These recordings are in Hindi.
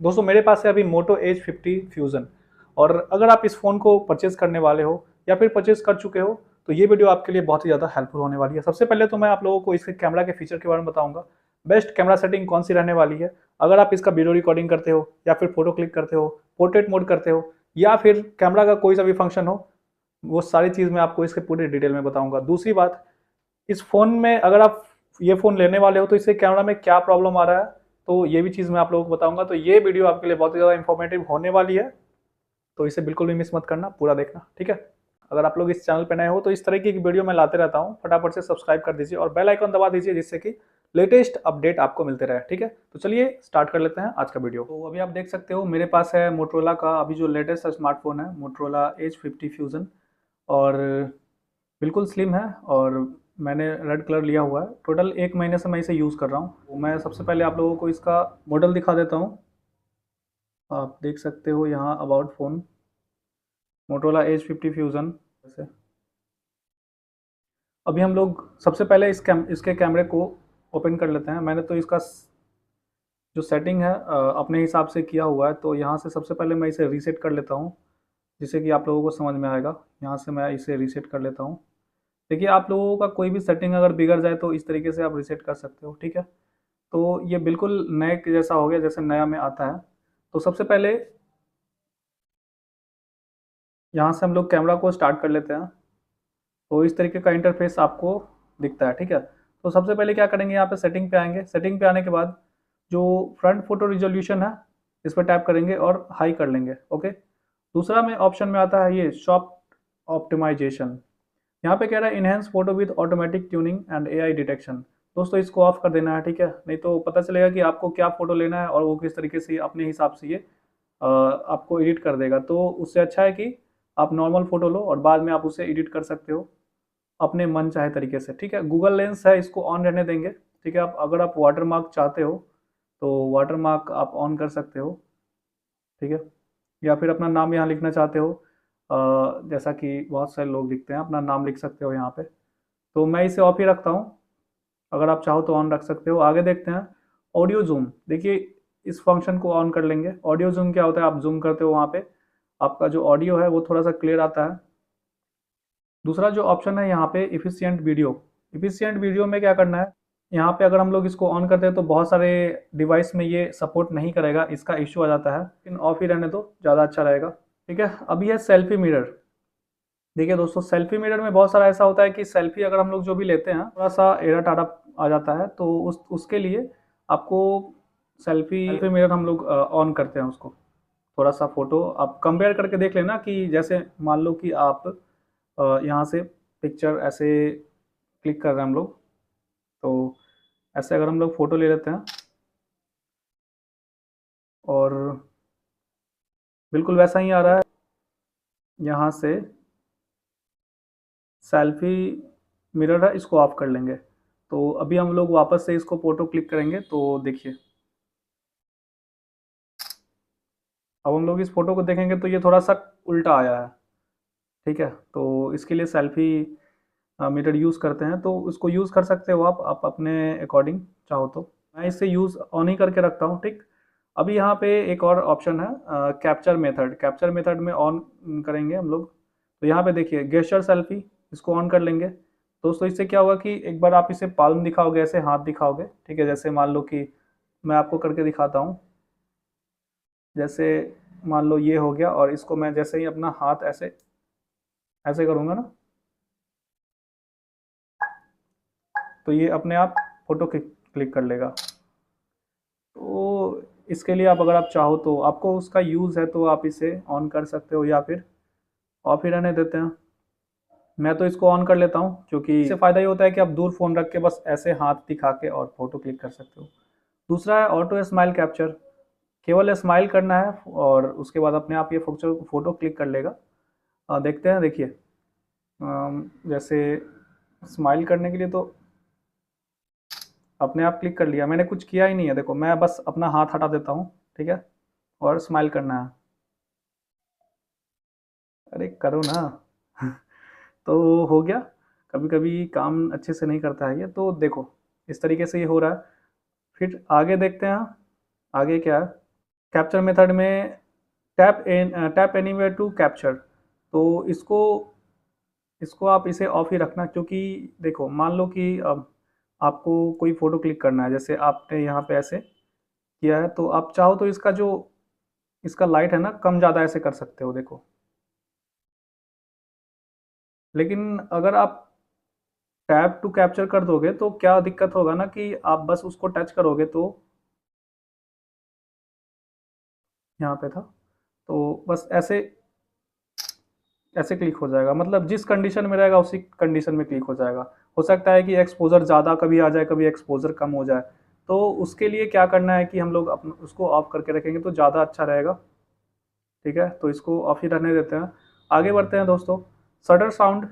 दोस्तों मेरे पास है अभी मोटो एज 50 फ्यूज़न, और अगर आप इस फ़ोन को परचेज़ करने वाले हो या फिर परचेज़ कर चुके हो तो ये वीडियो आपके लिए बहुत ही ज़्यादा हेल्पफुल होने वाली है। सबसे पहले तो मैं आप लोगों को इसके कैमरा के फीचर के बारे में बताऊंगा, बेस्ट कैमरा सेटिंग कौन सी रहने वाली है। अगर आप इसका वीडियो रिकॉर्डिंग करते हो या फिर फोटो क्लिक करते हो, पोर्ट्रेट मोड करते हो या फिर कैमरा का कोई सा भी फंक्शन हो, वो सारी चीज़ मैं आपको इसके पूरे डिटेल में बताऊंगा। दूसरी बात, इस फ़ोन में अगर आप ये फ़ोन लेने वाले हो तो इससे कैमरा में क्या प्रॉब्लम आ रहा है, तो ये भी चीज़ मैं आप लोगों को बताऊंगा। तो ये वीडियो आपके लिए बहुत ही ज़्यादा इंफॉर्मेटिव होने वाली है, तो इसे बिल्कुल भी मिस मत करना, पूरा देखना, ठीक है। अगर आप लोग इस चैनल पर नए हो तो इस तरह की वीडियो मैं लाते रहता हूँ, फटाफट से सब्सक्राइब कर दीजिए और बेल आइकन दबा दीजिए जिससे कि लेटेस्ट अपडेट आपको मिलते रहे, ठीक है। तो चलिए स्टार्ट कर लेते हैं आज का वीडियो। तो अभी आप देख सकते हो मेरे पास है मोटरोला का अभी जो लेटेस्ट स्मार्टफोन है, मोटरोला एज 50 फ्यूज़न, और बिल्कुल स्लिम है और मैंने रेड कलर लिया हुआ है। टोटल 1 महीने से मैं इसे यूज़ कर रहा हूँ। तो मैं सबसे पहले आप लोगों को इसका मॉडल दिखा देता हूँ। आप देख सकते हो यहाँ about phone, Motorola Edge 50 Fusion. जैसे अभी हम लोग सबसे पहले इसके कैमरे को ओपन कर लेते हैं। मैंने तो इसका जो सेटिंग है अपने हिसाब से किया हुआ है, तो यहाँ से सबसे पहले मैं इसे रीसेट कर लेता हूँ जिससे कि आप लोगों को समझ में आएगा। यहाँ से मैं इसे रीसेट कर लेता हूँ। देखिए, आप लोगों का कोई भी सेटिंग अगर बिगड़ जाए तो इस तरीके से आप रीसेट कर सकते हो, ठीक है। तो ये बिल्कुल नए के जैसा हो गया, जैसे नया में आता है। तो सबसे पहले यहाँ से हम लोग कैमरा को स्टार्ट कर लेते हैं। तो इस तरीके का इंटरफेस आपको दिखता है, ठीक है। तो सबसे पहले क्या करेंगे, यहाँ पे सेटिंग पे आएंगे। सेटिंग पे आने के बाद जो फ्रंट फोटो रिजोल्यूशन है इस पर टैप करेंगे और हाई कर लेंगे, ओके। दूसरा में ऑप्शन में आता है ये सॉफ्ट ऑप्टिमाइजेशन। यहाँ पे कह रहा है enhance photo with automatic tuning and AI detection. दोस्तों इसको ऑफ कर देना है, ठीक है, नहीं तो पता चलेगा कि आपको क्या फ़ोटो लेना है और वो किस तरीके से अपने हिसाब से ये आपको एडिट कर देगा। तो उससे अच्छा है कि आप नॉर्मल फ़ोटो लो और बाद में आप उसे एडिट कर सकते हो अपने मन चाहे तरीके से, ठीक है। गूगल लेंस है, इसको ऑन रहने देंगे, ठीक है। आप अगर आप वाटर मार्क चाहते हो तो वाटर मार्क आप ऑन कर सकते हो, ठीक है। या फिर अपना नाम यहाँ लिखना चाहते हो, जैसा कि बहुत सारे लोग लिखते हैं, अपना नाम लिख सकते हो यहाँ पे। तो मैं इसे ऑफ ही रखता हूँ, अगर आप चाहो तो ऑन रख सकते हो। आगे देखते हैं ऑडियो जूम। देखिए, इस फंक्शन को ऑन कर लेंगे। ऑडियो जूम क्या होता है, आप जूम करते हो वहाँ पे आपका जो ऑडियो है वो थोड़ा सा क्लियर आता है। दूसरा जो ऑप्शन है यहाँ पे इफिशियंट वीडियो। इफिशियंट वीडियो में क्या करना है, यहाँ पे अगर हम लोग इसको ऑन करते हैं तो बहुत सारे डिवाइस में ये सपोर्ट नहीं करेगा, इसका इश्यू आ जाता है, लेकिन ऑफ ही रहने दो, ज़्यादा अच्छा रहेगा, ठीक है। अभी है सेल्फी मिरर। देखिए दोस्तों, सेल्फी मिरर में बहुत सारा ऐसा होता है कि सेल्फी अगर हम लोग जो भी लेते हैं थोड़ा सा एरर टाटा आ जाता है, तो उसके लिए आपको सेल्फी मिरर हम लोग ऑन करते हैं उसको। थोड़ा सा फोटो आप कंपेयर करके देख लेना कि जैसे मान लो कि आप यहाँ से पिक्चर ऐसे क्लिक कर रहे हैं हम लोग, तो ऐसे अगर हम लोग फ़ोटो ले लेते हैं और बिल्कुल वैसा ही आ रहा है, यहाँ से सेल्फी मिरर है, इसको ऑफ कर लेंगे। तो अभी हम लोग वापस से इसको फ़ोटो क्लिक करेंगे, तो देखिए अब हम लोग इस फ़ोटो को देखेंगे तो ये थोड़ा सा उल्टा आया है, ठीक है। तो इसके लिए सेल्फी मिरर यूज़ करते हैं, तो उसको यूज़ कर सकते हो आप अपने अकॉर्डिंग चाहो तो। मैं इसे यूज़ ऑन ही करके रखता हूँ, ठीक। अभी यहाँ पे एक और ऑप्शन है कैप्चर मेथड। कैप्चर मेथड में ऑन करेंगे हम लोग, तो यहाँ पे देखिए गेस्चर सेल्फी, इसको ऑन कर लेंगे। दोस्तों इससे क्या होगा कि एक बार आप इसे पाल्म दिखाओगे, ऐसे हाथ दिखाओगे, ठीक है। जैसे मान लो कि मैं आपको करके दिखाता हूँ, जैसे मान लो ये हो गया, और इसको मैं जैसे ही अपना हाथ ऐसे ऐसे करूँगा ना, तो ये अपने आप फोटो क्लिक कर लेगा। तो इसके लिए आप अगर आप चाहो तो आपको उसका यूज़ है तो आप इसे ऑन कर सकते हो या फिर ऑफ ही रहने देते हैं। मैं तो इसको ऑन कर लेता हूँ क्योंकि इससे फ़ायदा ये होता है कि आप दूर फ़ोन रख के बस ऐसे हाथ दिखा के और फ़ोटो क्लिक कर सकते हो। दूसरा है ऑटो स्माइल कैप्चर। केवल स्माइल करना है और उसके बाद अपने आप ये फ़ोटो क्लिक कर लेगा। देखते हैं, देखिए जैसे स्माइल करने के लिए तो अपने आप क्लिक कर लिया, मैंने कुछ किया ही नहीं है। देखो मैं बस अपना हाथ हटा देता हूँ, ठीक है, और स्माइल करना है। अरे करो ना तो हो गया। कभी कभी काम अच्छे से नहीं करता है ये, तो देखो इस तरीके से ये हो रहा है। फिर आगे देखते हैं, आगे क्या है। कैप्चर मेथड में टैप एनीवेयर टू कैप्चर, तो इसको इसको आप इसे ऑफ ही रखना, क्योंकि देखो मान लो कि अब आपको कोई फ़ोटो क्लिक करना है, जैसे आपने यहाँ पे ऐसे किया है, तो आप चाहो तो इसका जो इसका लाइट है ना कम ज़्यादा ऐसे कर सकते हो, देखो। लेकिन अगर आप टैप टू कैप्चर कर दोगे तो क्या दिक्कत होगा ना कि आप बस उसको टच करोगे तो यहाँ पे था, तो बस ऐसे ऐसे क्लिक हो जाएगा, मतलब जिस कंडीशन में रहेगा उसी कंडीशन में क्लिक हो जाएगा। हो सकता है कि एक्सपोजर ज़्यादा कभी आ जाए, कभी एक्सपोजर कम हो जाए, तो उसके लिए क्या करना है कि हम लोग अपन उसको ऑफ करके रखेंगे तो ज़्यादा अच्छा रहेगा। ठीक है, तो इसको ऑफ ही रहने देते हैं। आगे बढ़ते हैं दोस्तों। शटर साउंड,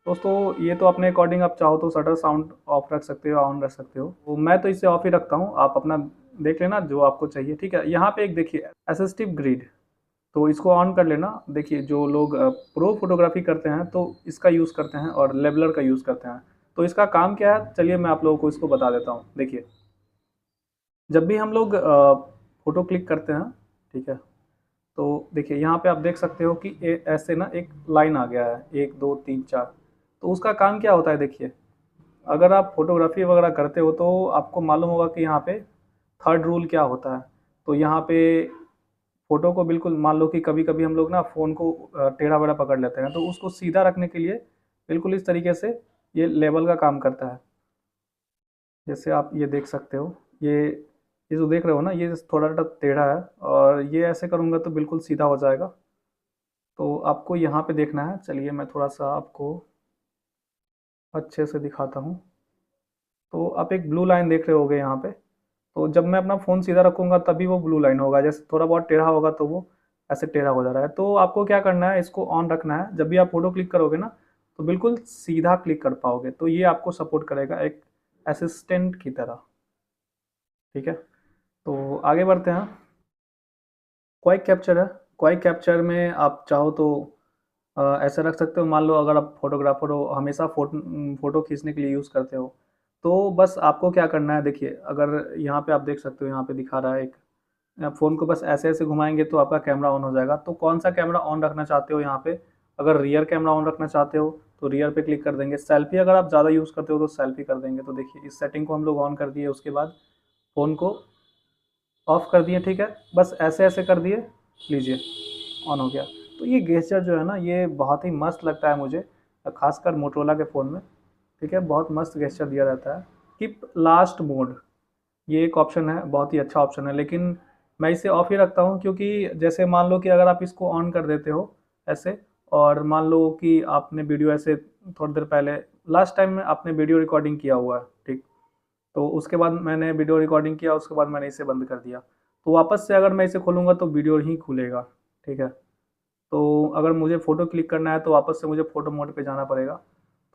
दोस्तों ये तो अपने अकॉर्डिंग आप चाहो तो शटर साउंड ऑफ रख सकते हो, ऑन रख सकते हो, तो मैं तो इसे ऑफ ही रखता हूँ, आप अपना देख लेना जो आपको चाहिए। ठीक है, यहाँ पे एक देखिए असिस्टिव ग्रिड, तो इसको ऑन कर लेना। देखिए जो लोग प्रो फोटोग्राफी करते हैं तो इसका यूज़ करते हैं और लेबलर का यूज़ करते हैं। तो इसका काम क्या है, चलिए मैं आप लोगों को इसको बता देता हूँ। देखिए जब भी हम लोग फ़ोटो क्लिक करते हैं, ठीक है, तो देखिए यहाँ पे आप देख सकते हो कि ऐसे ना एक लाइन आ गया है, 1 2 3 4। तो उसका काम क्या होता है, देखिए अगर आप फोटोग्राफी वगैरह करते हो तो आपको मालूम होगा कि यहाँ पे थर्ड रूल क्या होता है। तो यहाँ पे फ़ोटो को बिल्कुल, मान लो कि कभी-कभी हम लोग ना फ़ोन को टेढ़ा-मेढ़ा पकड़ लेते हैं, तो उसको सीधा रखने के लिए बिल्कुल इस तरीके से ये लेवल का काम करता है। जैसे आप ये देख सकते हो, ये जो देख रहे हो ना, ये थोड़ा-सा टेढ़ा है और ये ऐसे करूँगा तो बिल्कुल सीधा हो जाएगा। तो आपको यहाँ पे देखना है, चलिए मैं थोड़ा-सा आपको अच्छे से दिखाता हूँ। तो आप एक ब्लू लाइन देख रहे होगे यहाँ पे, तो जब मैं अपना फ़ोन सीधा रखूँगा तभी वो ब्लू लाइन होगा, जैसे थोड़ा बहुत टेढ़ा होगा तो वो ऐसे टेढ़ा हो जा रहा है। तो आपको क्या करना है, इसको ऑन रखना है, जब भी आप फ़ोटो क्लिक करोगे ना तो बिल्कुल सीधा क्लिक कर पाओगे, तो ये आपको सपोर्ट करेगा एक असिस्टेंट की तरह। ठीक है, तो आगे बढ़ते हैं। क्वाइक कैप्चर है। क्वाइक कैप्चर में आप चाहो तो ऐसे रख सकते हो, मान लो अगर आप फोटोग्राफर हो, हमेशा फ़ोटो खींचने के लिए यूज़ करते हो, तो बस आपको क्या करना है, देखिए अगर यहाँ पे आप देख सकते हो, यहाँ पे दिखा रहा है एक, आप फ़ोन को बस ऐसे-ऐसे घुमाएँगे तो आपका कैमरा ऑन हो जाएगा। तो कौन-सा कैमरा ऑन रखना चाहते हो यहाँ पे, अगर रियर कैमरा ऑन रखना चाहते हो तो रियर पे क्लिक कर देंगे। सेल्फ़ी अगर आप ज़्यादा यूज़ करते हो तो सेल्फ़ी कर देंगे। तो देखिए इस सेटिंग को हम लोग ऑन कर दिए, उसके बाद फ़ोन को ऑफ कर दिए। ठीक है, बस ऐसे-ऐसे कर दिए, लीजिए ऑन हो गया। तो ये गेस्चर जो है ना, ये बहुत ही मस्त लगता है मुझे, ख़ासकर मोटरोला के फ़ोन में। ठीक है, बहुत मस्त गेस्चर दिया रहता है। कीप लास्ट मोड, ये एक ऑप्शन है, बहुत ही अच्छा ऑप्शन है, लेकिन मैं इसे ऑफ ही रखता हूँ, क्योंकि जैसे मान लो कि अगर आप इसको ऑन कर देते हो ऐसे, और मान लो कि आपने वीडियो ऐसे थोड़ी देर पहले, लास्ट टाइम में आपने वीडियो रिकॉर्डिंग किया हुआ है, ठीक, तो उसके बाद मैंने वीडियो रिकॉर्डिंग किया, उसके बाद मैंने इसे बंद कर दिया, तो वापस से अगर मैं इसे खोलूँगा तो वीडियो ही खुलेगा। ठीक है, तो अगर मुझे फ़ोटो क्लिक करना है तो वापस से मुझे फ़ोटो मोड पे जाना पड़ेगा।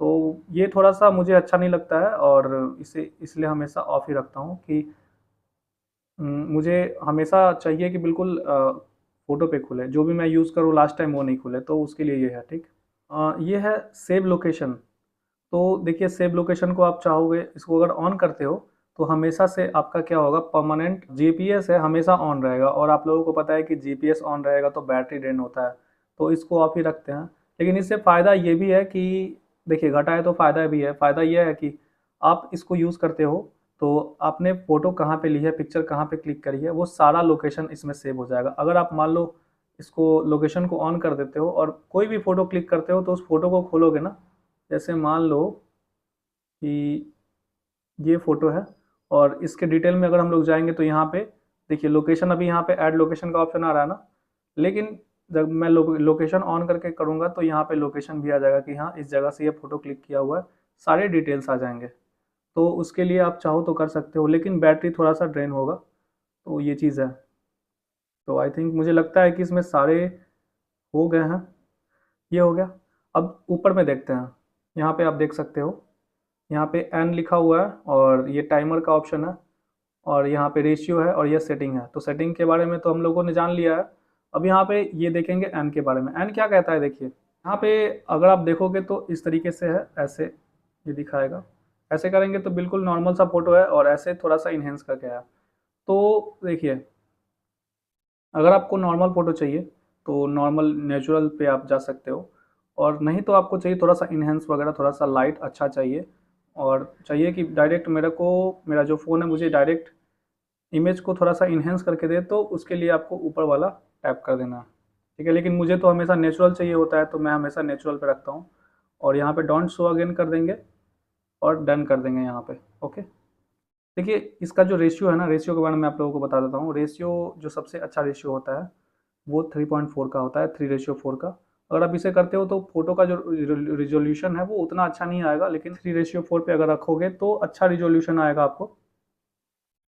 तो ये थोड़ा-सा मुझे अच्छा नहीं लगता है और इसे इसलिए हमेशा ऑफ ही रखता हूँ कि मुझे हमेशा चाहिए कि बिल्कुल फ़ोटो पे खुले, जो भी मैं यूज़ करूँ लास्ट टाइम वो नहीं खुले, तो उसके लिए ये है, ठीक। ये है सेव लोकेशन। तो देखिए सेव लोकेशन को आप चाहोगे, इसको अगर ऑन करते हो तो हमेशा से आपका क्या होगा, परमानेंट जीपीएस है हमेशा ऑन रहेगा, और आप लोगों को पता है कि जीपीएस ऑन रहेगा तो बैटरी ड्रेन होता है, तो इसको ऑफ ही रखते हैं। लेकिन इससे फ़ायदा ये भी है कि देखिए घटा है तो फ़ायदा भी है। फ़ायदा ये है कि आप इसको यूज़ करते हो तो आपने फ़ोटो कहाँ पे ली है, पिक्चर कहाँ पे क्लिक करी है, वो सारा लोकेशन इसमें सेव हो जाएगा। अगर आप मान लो इसको लोकेशन को ऑन कर देते हो और कोई भी फ़ोटो क्लिक करते हो तो उस फ़ोटो को खोलोगे ना, जैसे मान लो कि ये फ़ोटो है और इसके डिटेल में अगर हम लोग जाएँगे तो यहाँ पे देखिए लोकेशन, अभी यहाँ पे ऐड लोकेशन का ऑप्शन आ रहा है ना, लेकिन जब मैं लोकेशन ऑन करके करूँगा तो यहाँ पे लोकेशन भी आ जाएगा कि हाँ, इस जगह से ये फ़ोटो क्लिक किया हुआ है, सारे डिटेल्स आ जाएँगे। तो उसके लिए आप चाहो तो कर सकते हो, लेकिन बैटरी थोड़ा-सा ड्रेन होगा, तो ये चीज़ है। तो आई थिंक मुझे लगता है कि इसमें सारे हो गए हैं, ये हो गया। अब ऊपर में देखते हैं, यहाँ पे आप देख सकते हो, यहाँ पे एन लिखा हुआ है और ये टाइमर का ऑप्शन है और यहाँ पे रेशियो है और ये सेटिंग है। तो सेटिंग के बारे में तो हम लोगों ने जान लिया है। अब यहाँ पे ये देखेंगे एन के बारे में। एन क्या कहता है, देखिए यहाँ पे अगर आप देखोगे तो इस तरीके से है, ऐसे ये दिखाएगा। ऐसे करेंगे तो बिल्कुल नॉर्मल सा फोटो है और ऐसे थोड़ा सा इन्हेंस करके है। तो देखिए अगर आपको नॉर्मल फ़ोटो चाहिए तो नॉर्मल नेचुरल पे आप जा सकते हो, और नहीं तो आपको चाहिए थोड़ा सा इन्हेंस वगैरह, थोड़ा सा लाइट अच्छा चाहिए, और चाहिए कि डायरेक्ट मेरा जो फ़ोन है मुझे डायरेक्ट इमेज को थोड़ा सा इन्हेंस करके दे, तो उसके लिए आपको ऊपर वाला टैप कर देना है। ठीक है, लेकिन मुझे तो हमेशा नेचुरल चाहिए होता है, तो मैं हमेशा नेचुरल पे रखता हूँ, और यहाँ पे डोंट शो अगेन कर देंगे और डन कर देंगे यहाँ पे। ओके, देखिए इसका जो रेशियो है ना, रेशियो के बारे में आप लोगों को बता देता हूँ। रेशियो जो सबसे अच्छा रेशियो होता है वो 3.4 का होता है, 3:4 का। अगर आप इसे करते हो तो फोटो का जो रिजोल्यूशन है वो उतना अच्छा नहीं आएगा, लेकिन 3:4 पे अगर रखोगे तो अच्छा रिजोल्यूशन आएगा आपको।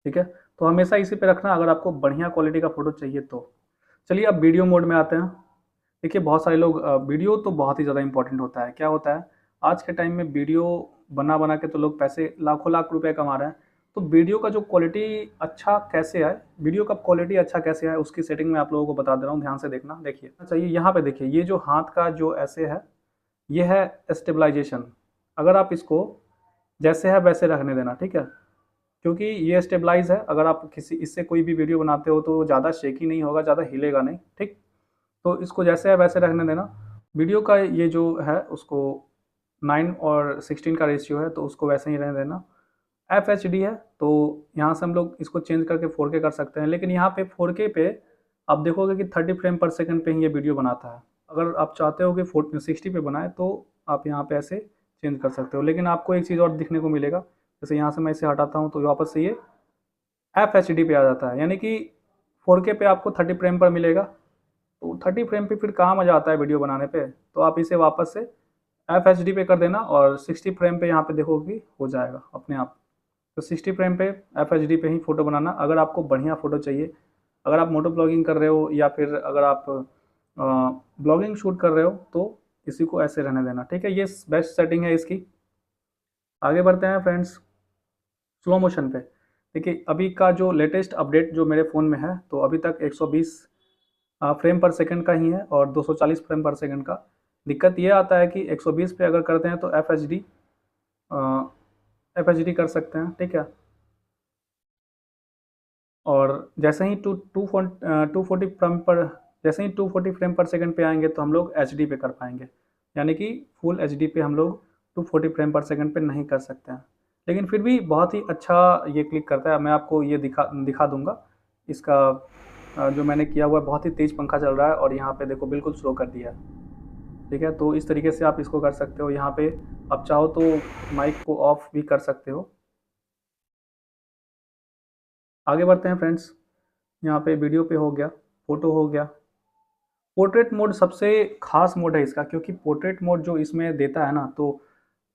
ठीक है, तो हमेशा इसी पे रखना अगर आपको बढ़िया क्वालिटी का फोटो चाहिए तो। चलिए अब वीडियो मोड में आते हैं। देखिए बहुत सारे लोग वीडियो तो बहुत ही ज़्यादा इंपॉर्टेंट होता है। क्या होता है, आज के टाइम में वीडियो बना बना के तो लोग पैसे लाखों लाख रुपए कमा रहे हैं। तो वीडियो का जो क्वालिटी अच्छा कैसे आए, वीडियो का क्वालिटी अच्छा कैसे आए, उसकी सेटिंग मैं आप लोगों को बता दे रहा हूँ, ध्यान से देखना। देखिए चाहिए यहाँ पे, देखिए ये जो हाथ का जो ऐसे है, ये है स्टेबलाइजेशन। अगर आप इसको जैसे है वैसे रखने देना, ठीक है, क्योंकि ये स्टेबलाइज है। अगर आप किसी इससे कोई भी वीडियो बनाते हो तो ज़्यादा शेकी नहीं होगा, ज़्यादा हिलेगा नहीं। ठीक, तो इसको जैसे है वैसे रखने देना। वीडियो का ये जो है उसको 9:16 का रेशियो है, तो उसको वैसे ही रहने देना। FHD है तो यहाँ से हम लोग इसको चेंज करके 4K कर सकते हैं, लेकिन यहाँ पे 4K पे आप देखोगे कि 30 फ्रेम पर सेकंड पे ही ये वीडियो बनाता है। अगर आप चाहते हो कि 60 पे बनाए तो आप यहाँ पे ऐसे चेंज कर सकते हो, लेकिन आपको एक चीज़ और दिखने को मिलेगा। जैसे यहाँ से मैं इसे हटाता हूँ तो वापस से ये FHD पे आ जाता है, यानी कि 4K पे आपको 30 फ्रेम पर मिलेगा। तो 30 फ्रेम पे फिर कहाँ मज़ा आता है वीडियो बनाने पे, तो आप इसे वापस से FHD पे कर देना और 60 फ्रेम पे यहाँ पे देखोगे कि हो जाएगा अपने आप। तो 60 फ्रेम पे FHD पे ही फ़ोटो बनाना अगर आपको बढ़िया फ़ोटो चाहिए। अगर आप मोटो ब्लॉगिंग कर रहे हो या फिर अगर आप ब्लॉगिंग शूट कर रहे हो तो इसी को ऐसे रहने देना। ठीक है, ये बेस्ट सेटिंग है इसकी। आगे बढ़ते हैं फ्रेंड्स स्लो मोशन पे। देखिए अभी का जो लेटेस्ट अपडेट जो मेरे फ़ोन में है, तो अभी तक 120 फ्रेम पर सेकंड का ही है और 240 फ्रेम पर सेकंड का। दिक्कत ये आता है कि 120 पे अगर करते हैं तो FHD कर सकते हैं। ठीक है, और जैसे ही 240 फ्रेम पर जैसे ही 240 फ्रेम पर सेकंड पे आएंगे तो हम लोग HD पे कर पाएंगे, यानी कि फुल HD पे हम लोग 240 फ्रेम पर सेकंड पे नहीं कर सकते हैं, लेकिन फिर भी बहुत ही अच्छा ये क्लिक करता है। मैं आपको ये दिखा दिखा दूंगा इसका। जो मैंने किया हुआ है, बहुत ही तेज़ पंखा चल रहा है और यहाँ पे देखो बिल्कुल स्लो कर दिया है। ठीक है, तो इस तरीके से आप इसको कर सकते हो। यहाँ पे आप चाहो तो माइक को ऑफ भी कर सकते हो। आगे बढ़ते हैं फ्रेंड्स, यहाँ पे वीडियो पे हो गया, फोटो हो गया। पोर्ट्रेट मोड सबसे खास मोड है इसका, क्योंकि पोर्ट्रेट मोड जो इसमें देता है ना, तो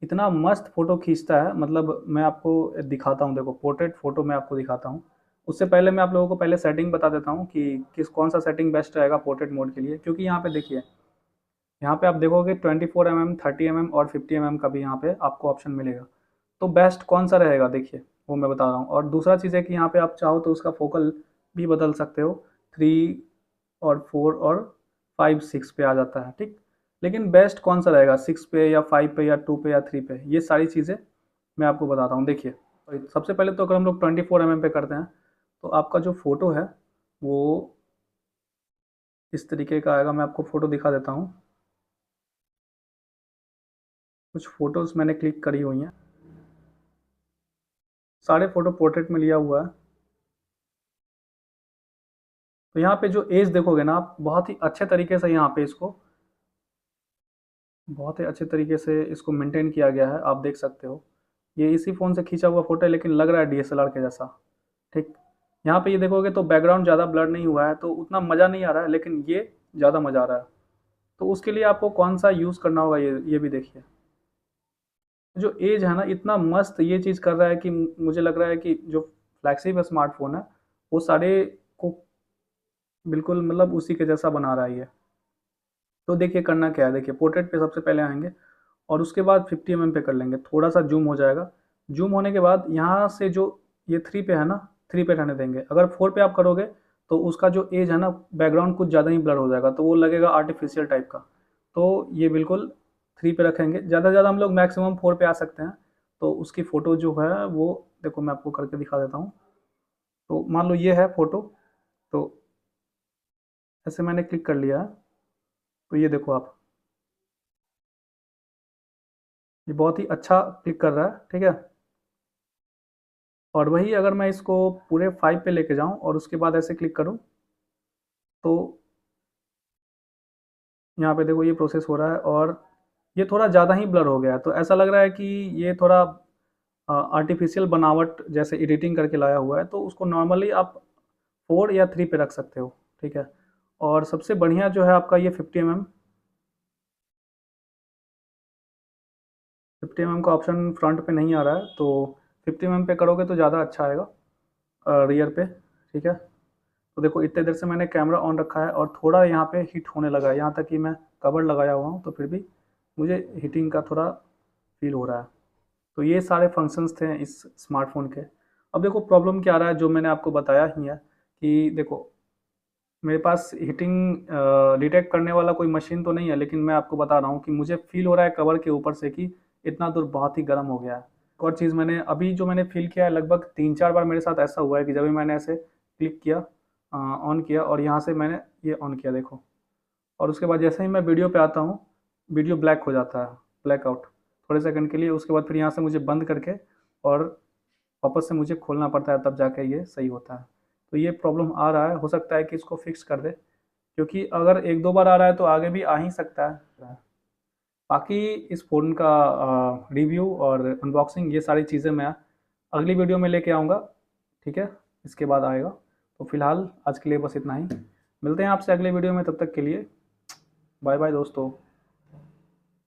इतना मस्त फ़ोटो खींचता है। मतलब मैं आपको दिखाता हूँ, देखो पोर्ट्रेट फ़ोटो मैं आपको दिखाता हूँ। उससे पहले मैं आप लोगों को पहले सेटिंग बता देता हूँ कि कौन सा सेटिंग बेस्ट रहेगा पोर्ट्रेट मोड के लिए। क्योंकि यहाँ पे देखिए, यहाँ पे आप देखोगे 24 mm, 30 mm और 50 mm का भी यहाँ पे आपको ऑप्शन मिलेगा। तो बेस्ट कौन सा रहेगा देखिए, वो मैं बता रहा हूँ। और दूसरा चीज़ है कि यहाँ पे आप चाहो तो उसका फोकल भी बदल सकते हो, 3 और 4 और 5 6 पे आ जाता है। ठीक, लेकिन बेस्ट कौन सा रहेगा, 6 पे या 5 पे या 2 पे या 3 पे, ये सारी चीज़ें मैं आपको बताता हूँ। देखिए सबसे पहले तो अगर हम लोग 24 mm पे करते हैं तो आपका जो फ़ोटो है वो इस तरीके का आएगा। मैं आपको फ़ोटो दिखा देता हूँ। कुछ फ़ोटोज़ मैंने क्लिक करी हुई हैं, सारे फ़ोटो पोर्ट्रेट में लिया हुआ है। तो यहाँ पे जो एज देखोगे ना आप, बहुत ही अच्छे तरीके से यहाँ पे इसको बहुत ही अच्छे तरीके से इसको मेंटेन किया गया है, आप देख सकते हो। ये इसी फ़ोन से खींचा हुआ फ़ोटो है, लेकिन लग रहा है DSLR के जैसा। ठीक, यहाँ पे ये देखोगे तो बैकग्राउंड ज़्यादा ब्लर नहीं हुआ है, तो उतना मज़ा नहीं आ रहा है, लेकिन ये ज़्यादा मज़ा आ रहा है। तो उसके लिए आपको कौन सा यूज़ करना होगा, ये भी देखिए। जो एज है ना, इतना मस्त ये चीज़ कर रहा है कि मुझे लग रहा है कि जो फ्लैगशिप स्मार्टफोन है वो सारे को बिल्कुल मतलब उसी के जैसा बना रहा है ये। तो देखिए करना क्या है, देखिए पोर्ट्रेट पे सबसे पहले आएंगे और उसके बाद 50 mm पे कर लेंगे, थोड़ा सा जूम हो जाएगा। जूम होने के बाद यहाँ से जो ये 3 पे है ना, 3 पे रहने देंगे। अगर 4 पे आप करोगे तो उसका जो एज है ना, बैकग्राउंड कुछ ज़्यादा ही ब्लर हो जाएगा, तो वो लगेगा आर्टिफिशियल टाइप का। तो ये बिल्कुल 3 पे रखेंगे। ज़्यादा से ज़्यादा हम लोग मैक्सिमम 4 पे आ सकते हैं। तो उसकी फ़ोटो जो है वो देखो मैं आपको करके दिखा देता हूँ। तो मान लो ये है फ़ोटो, तो ऐसे मैंने क्लिक कर लिया है, तो ये देखो आप, ये बहुत ही अच्छा क्लिक कर रहा है, ठीक है। और वही अगर मैं इसको पूरे 5 पे लेके जाऊं और उसके बाद ऐसे क्लिक करूं, तो यहाँ पे देखो ये प्रोसेस हो रहा है और ये थोड़ा ज़्यादा ही ब्लर हो गया है। तो ऐसा लग रहा है कि ये थोड़ा आर्टिफिशियल बनावट जैसे एडिटिंग करके लाया हुआ है। तो उसको नॉर्मली आप 4 या 3 पे रख सकते हो, ठीक है। और सबसे बढ़िया जो है आपका ये 50 mm, 50 mm का ऑप्शन फ्रंट पे नहीं आ रहा है, तो 50 mm पे करोगे तो ज़्यादा अच्छा आएगा रियर पे, ठीक है। तो देखो इतने देर से मैंने कैमरा ऑन रखा है और थोड़ा यहाँ पे हीट होने लगा है, यहाँ तक कि मैं कवर लगाया हुआ हूँ तो फिर भी मुझे हीटिंग का थोड़ा फील हो रहा है। तो ये सारे फंक्शंस थे इस स्मार्टफोन के। अब देखो प्रॉब्लम क्या आ रहा है, जो मैंने आपको बताया ही है कि देखो मेरे पास हीटिंग डिटेक्ट करने वाला कोई मशीन तो नहीं है, लेकिन मैं आपको बता रहा हूँ कि मुझे फील हो रहा है कवर के ऊपर से कि इतना दूर बहुत ही गर्म हो गया है। एक और चीज़ मैंने अभी जो मैंने फील किया है, लगभग 3-4 बार मेरे साथ ऐसा हुआ है कि जब भी मैंने ऐसे क्लिक किया, ऑन किया और यहाँ से मैंने ये ऑन किया देखो, और उसके बाद जैसे ही मैं वीडियो पे आता हूँ, वीडियो ब्लैक हो जाता है, ब्लैकआउट थोड़े सेकंड के लिए। उसके बाद फिर यहाँ से मुझे बंद करके और वापस से मुझे खोलना पड़ता है, तब जाके ये सही होता है। तो ये प्रॉब्लम आ रहा है, हो सकता है कि इसको फिक्स कर दे, क्योंकि अगर 1-2 बार आ रहा है तो आगे भी आ ही सकता है। बाकी इस फ़ोन का रिव्यू और अनबॉक्सिंग ये सारी चीज़ें मैं अगली वीडियो में लेके आऊँगा, ठीक है? इसके बाद आएगा। तो फ़िलहाल आज के लिए बस इतना ही। मिलते हैं आपसे अगले वीडियो में, तब तक के लिए बाय बाय दोस्तों।